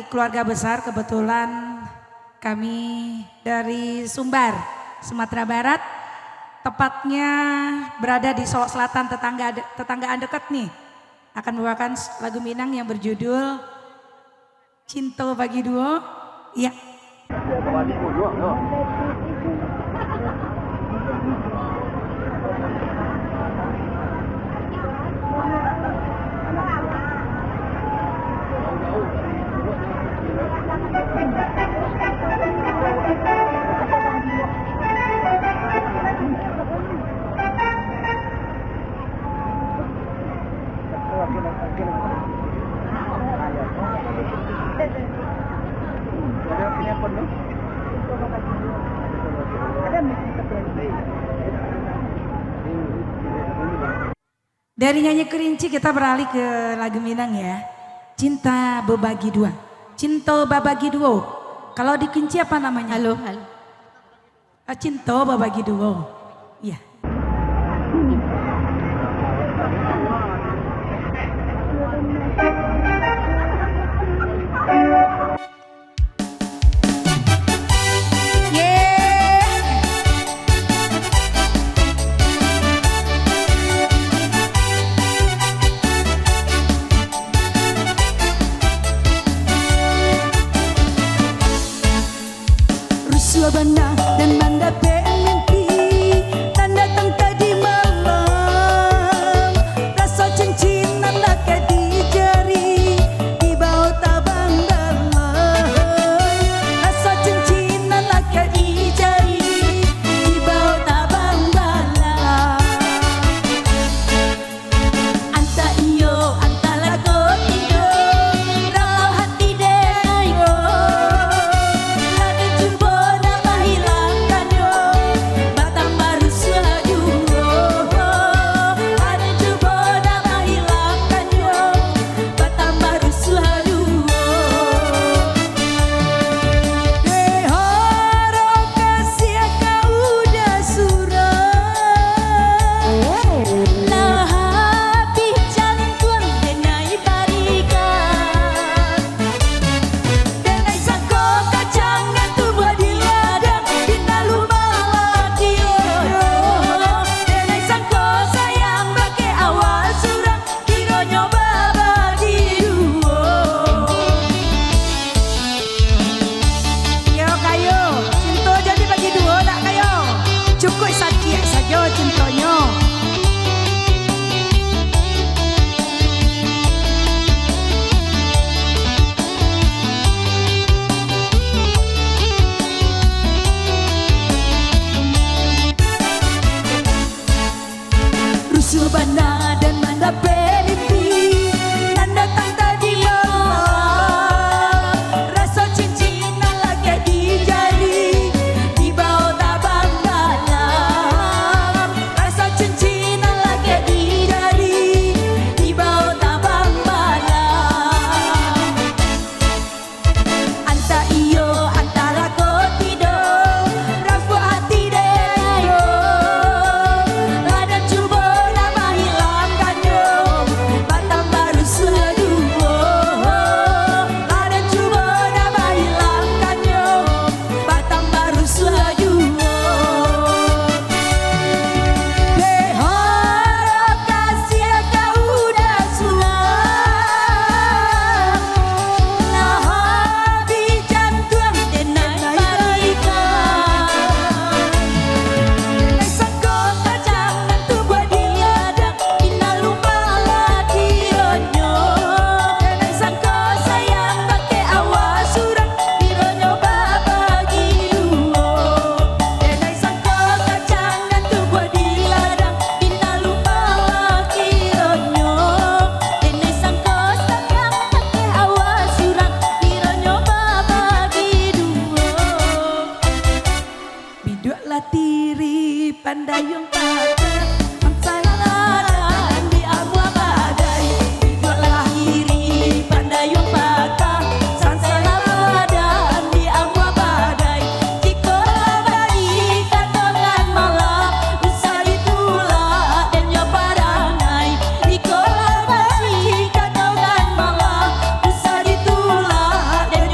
keluarga besar, kebetulan kami dari Sumbar, Sumatera Barat. Tepatnya berada di Solok Selatan, tetanggaan dekat nih. Akan membawakan lagu Minang yang berjudul Cinta Bagi Duo. Iya. Dari nyanyi Kerinci kita beralih ke lagu Minang ya. Cinta Bebagi Dua. Cinta Babagi Duo. Kalau di Kerinci apa namanya? Halo. Cinta Babagi Duo. Iya. Suabana dan manda mimpi dan datang tadi malam, rasa cincinan laka di jari di bawah tabang dalam, rasa cincinan laka di jari di bawah tabang dalam. Anta iyo anta lako iyo kalau hati denayo lada jumbo Suabana dan manda mimpi dan datang tadi malam, rasa cincinan lagi di jari di bawah tabang dalam, rasa cincinan lagi di jari di bawah tabang dalam. Anta iyo antara kau tidak rafu hati denayo lada cuba tiri pandayung padat mansaladan di amwa badai dua lahiri pandayung padat sansaladan di amwa badai jika bagi katongan malam bisa ditulak dan nyobaranai jika bagi katongan malam bisa ditulak dan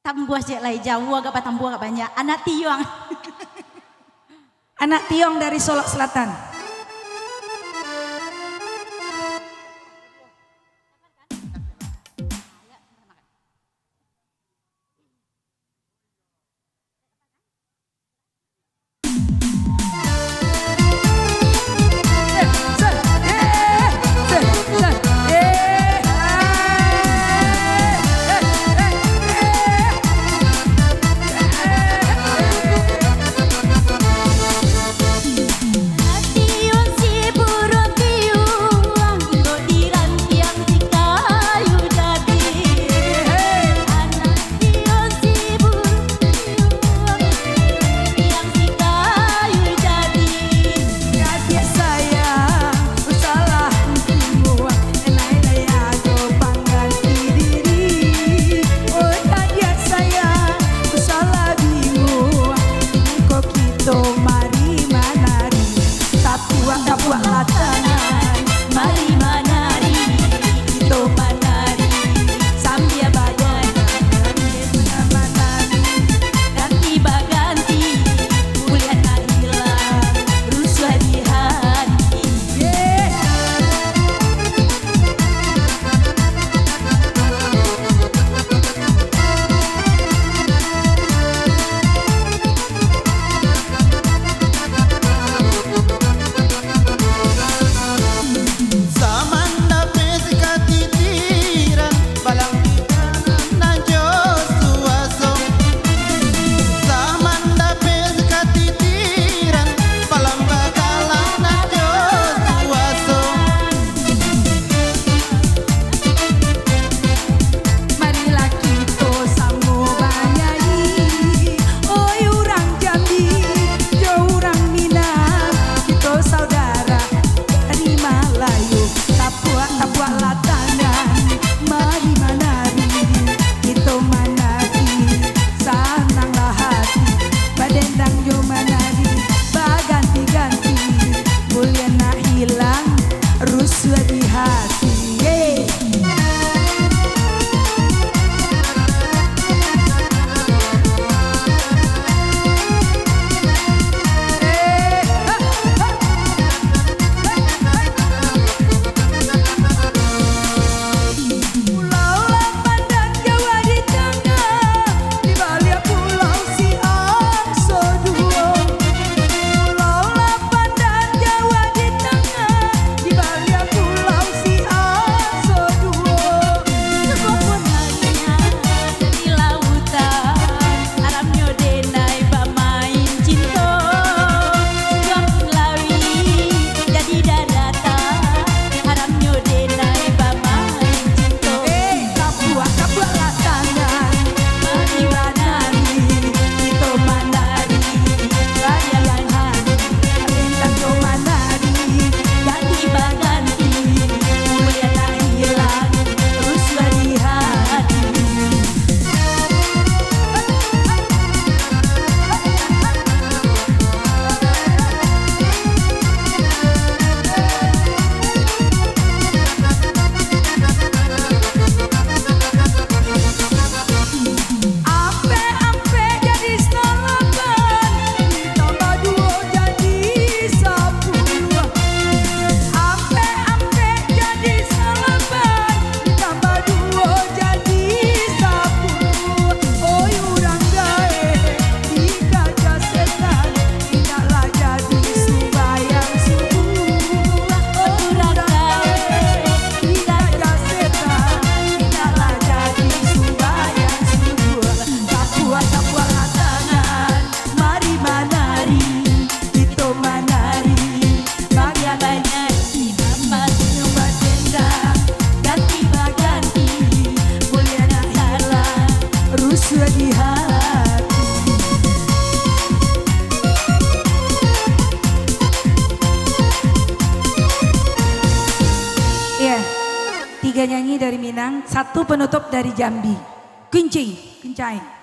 Tambuah cek lai jauh agak tambuah agak banyak. Anak tiong. Anak tiong dari Solok Selatan. Tiga nyanyi dari Minang, satu penutup dari Jambi. Kencing, kencai.